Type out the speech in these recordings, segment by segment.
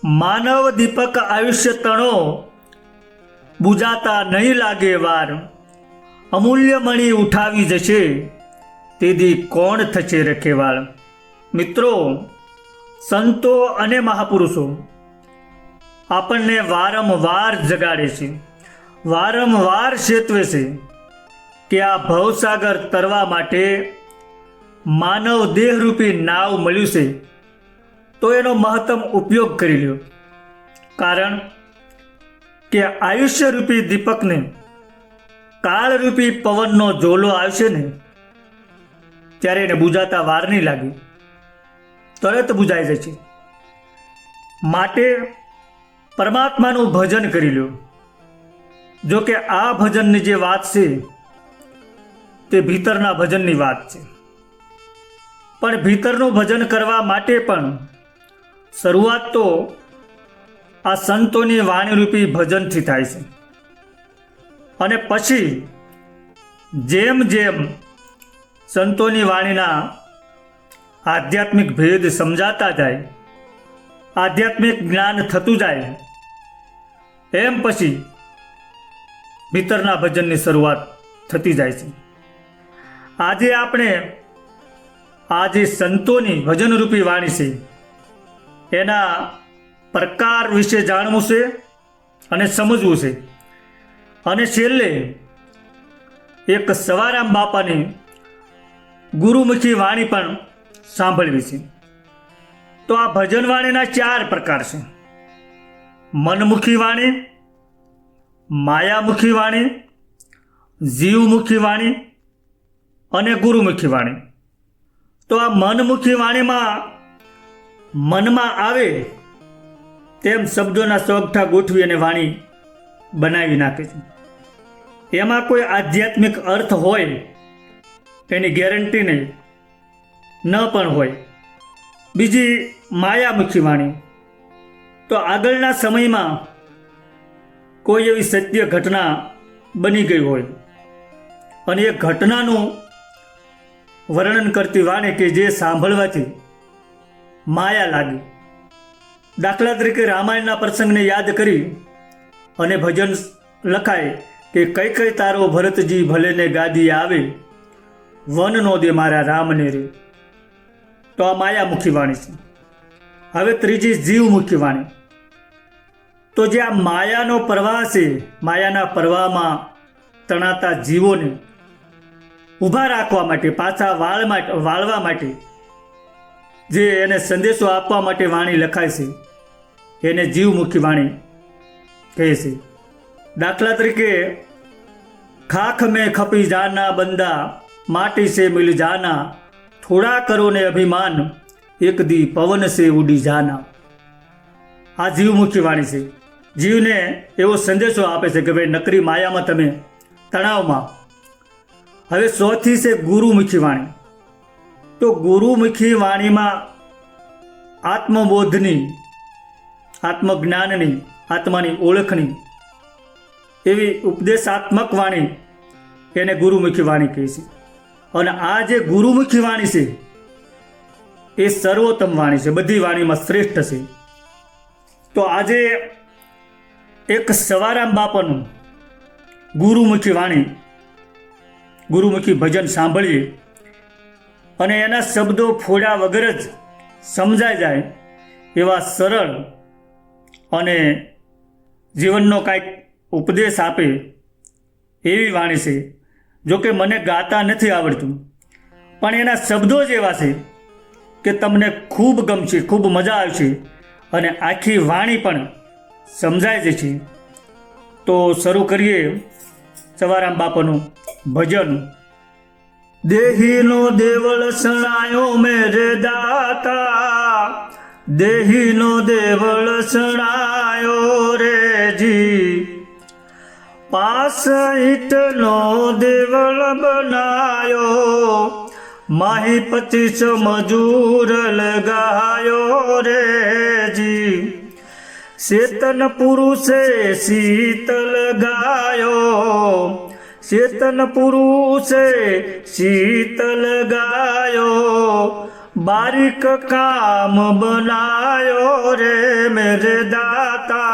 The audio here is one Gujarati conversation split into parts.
માનવ દીપક આયુષ્ય તણો બુજાતા નહીં લાગે વાર, અમૂલ્ય મણી ઉઠાવી જશે તેથી કોણ થશે રખેવાળ। મિત્રો, સંતો અને મહાપુરુષો આપણને વારંવાર જગાડે છે, વારંવાર ચેતવે છે કે આ ભવસાગર તરવા માટે માનવ દેહરૂપી નાવ મળ્યું છે તો એનો મહત્તમ ઉપયોગ કરી લ્યો। કારણ કે આયુષ્યરૂપી દીપકને કાળરૂપી પવનનો ઝોલો આવશે ને ત્યારે એને બુજાતા વાર નહીં લાગે, તરત બુજાઈ જશે। માટે પરમાત્માનું ભજન કરી લો। જો કે આ ભજનની જે વાત છે તે ભીતરના ભજનની વાત છે, પણ ભીતરનું ભજન કરવા માટે પણ શરૂઆત તો આ સંતોની વાણીરૂપી ભજનથી થાય છે, અને પછી જેમ જેમ સંતોની વાણીના આધ્યાત્મિક ભેદ સમજાતા જાય, આધ્યાત્મિક જ્ઞાન થતું જાય, એમ પછી ભીતરના ભજનની શરૂઆત થતી જાય છે। આજે આપણે આ જે સંતોની ભજનરૂપી વાણી છે એના પ્રકાર વિશે જાણવું છે અને સમજવું છે, અને છેલ્લે એક સવારામ બાપાની ગુરુમુખી વાણી પણ સાંભળવી છે। તો આ ભજન વાણીના 4 પ્રકાર છે: મનમુખી વાણી, માયામુખી વાણી, જીવમુખી વાણી અને ગુરુમુખી વાણી। તો આ મનમુખી વાણીમાં મનમાં આવે તેમ શબ્દોના ચોકઠા ગોઠવી અને વાણી બનાવી નાખે છે। એમાં કોઈ આધ્યાત્મિક અર્થ હોય એની ગેરંટી નહીં, ન પણ હોય। બીજી માયામુખી વાણી, તો આગળના સમયમાં કોઈ એવી સત્ય ઘટના બની ગઈ હોય અને એ ઘટનાનું વર્ણન કરતી વાણી કે જે સાંભળવાથી માયા લાગે। દાખલા તરીકે રામાયણના પ્રસંગને યાદ કરી અને ભજન લખાય કે કઈ કઈ તારો ભરતજી ભલેને ગાદી આવે, વન નો દે મારા રામને રે। તો આ માયામુખી વાણી છે। હવે ત્રીજી જીવમુખી વાણી, તો જે આ માયાનો પ્રવાહ છે, માયાના પ્રવાહમાં તણાતા જીવોને ઊભા રાખવા માટે, પાછા વાળવા માટે જે એને સંદેશો આપવા માટે વાણી લખાય છે એને જીવમુખી વાણી કહે છે। દાખલા તરીકે ખાખ મેં ખપી જાના બંદા, માટી સે મિલ જાના, થોડા કરો ને અભિમાન, એક દી પવન સે ઉડી જાના। આ જીવમુખી વાણી છે। જીવને એવો સંદેશો આપે છે કે ભાઈ નકરી માયામાં તમે તણાવમાં। હવે ચોથી છે ગુરુમુખી વાણી। તો ગુરુમુખી વાણીમાં આત્મબોધની, આત્મજ્ઞાનની, આત્માની ઓળખની એવી ઉપદેશાત્મક વાણી એને ગુરુમુખી વાણી કહે છે। અને આ જે ગુરુમુખી વાણી છે એ સર્વોત્તમ વાણી છે, બધી વાણીમાં શ્રેષ્ઠ છે। તો આજે એક સવારામ બાપાનું ગુરુમુખી વાણી, ગુરુમુખી ભજન સાંભળીએ અને એના શબ્દો ફોડ્યા વગર જ સમજાઈ જાય એવા સરળ અને જીવનનો કાંઈક ઉપદેશ આપે એવી વાણી છે। જો કે મને ગાતા નથી આવડતું, પણ એના શબ્દો જ એવા છે કે તમને ખૂબ ગમશે, ખૂબ મજા આવશે અને આખી વાણી પણ સમજાઈ જશે। તો શરૂ કરીએ સવારામ બાપાનું ભજન। દેહીનો દેવળ સણાયો મેરે દાતા, દેહીનો દેવળ સણાયો રે જી, 5 ઈંટનો દેવળ બનાયો, માહી 25 મજૂર લગાયો રે જી, ચેતન પુરુષે શીતલ ગાયો, ચેતન પુરુષે શીતલ ગાયો, बारीक काम बनायो रे मेरे दाता,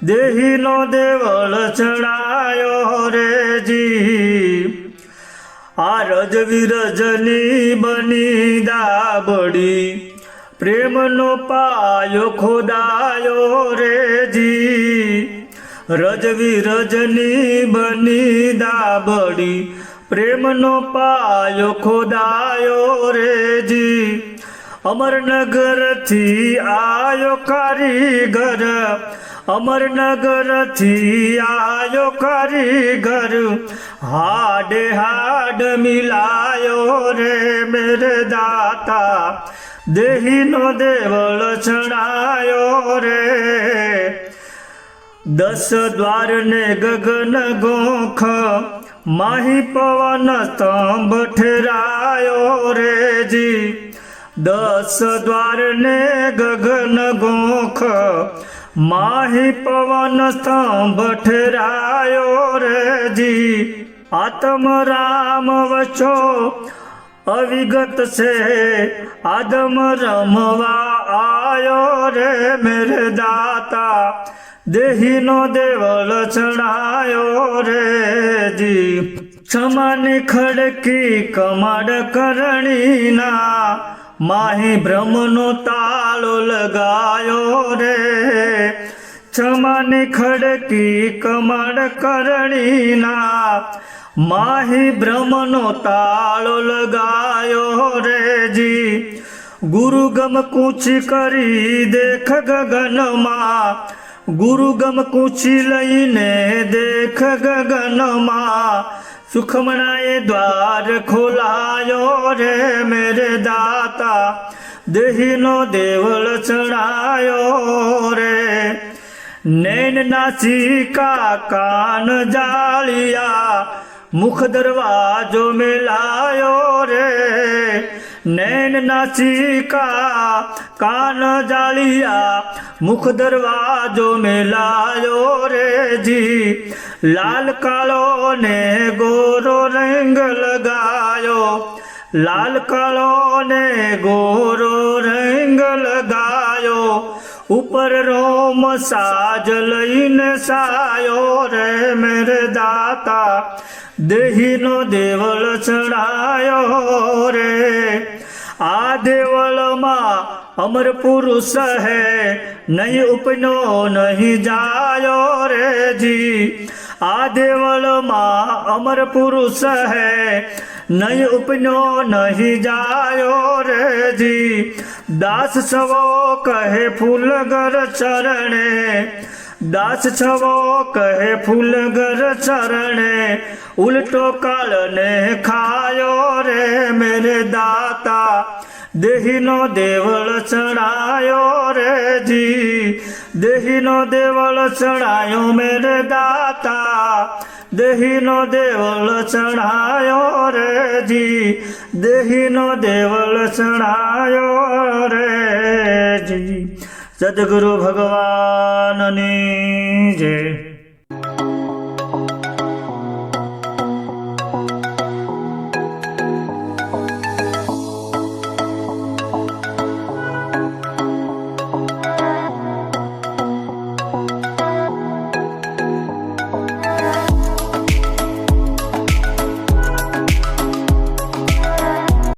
देही नो देवल चढ़ायो रे जी। आ रज विरजनी बनी दाबड़ी, प्रेम नो पायो खोदायो रे जी। रज विरजनी बनी दाबड़ी, प्रेम नो पायो खोदायो रे जी। अमरनगर थी आयो कारीगर, अमरनगर थी आयो कारीगर, हाडे हाड मिलायो रे मेरे दाता, देही नो देवल चढ़ायो रे। 10 द्वार ने गगन गोख, माही पवन स्तंभ ठहरायो रे जी। 10 द्वार ने गगन गोख, माही पवन स्तंभ ठहरायो रे जी। आत्म राम वचो अविगत से, आदम रमवा आयो रे मेरे दाता, देही नो देवल चढ़ायो रे जी। क्षमा खड़की कमाड करणी ना, माही ब्रह्म नो तालो लगायो रे। क्षमा खड़की कमाड करणी ना, माही ब्रह्म नो तालो लगायो रे जी। गुरु गम कूची करी देख गगन मां, गुरु गम कूची लईने देख गगन मां। सुखमनाए द्वार खोलायो रे मेरे दाता, देही नो देवल चढ़ायो रे। नैन नासिका कान जालिया, मुख दरवाजो में लायो रे। नैन नासिका कान जालिया, मुख दरवाजो में लायो रे जी। लाल कालो ने गोरो रंग लगायो, लाल कालो ने गोरो रंग लगायो। ऊपर रोम साज लईने सायो रे मेरे दाता, देही नो देवल चढ़ायो रे। आ देवल मां अमर पुरुष है, नहीं उपनो नहीं जायो रे जी। आ देवल मां अमर पुरुष है, नहीं उपनो नहीं जायो रे जी। दास छवो कहे फूलगर चरणे, दास छवो कहे फूलगर चरणे। उल्टो काल ने खायो रे मेरे दाता, देही नो देवल चढ़ायो रे जी। देही नो देवल चढ़ायो मेरे दाता, देही नो देवल चढ़ायो रे जी। देही नो देवल चढ़ायो रे जी। सद्गुरु भगवान की जय।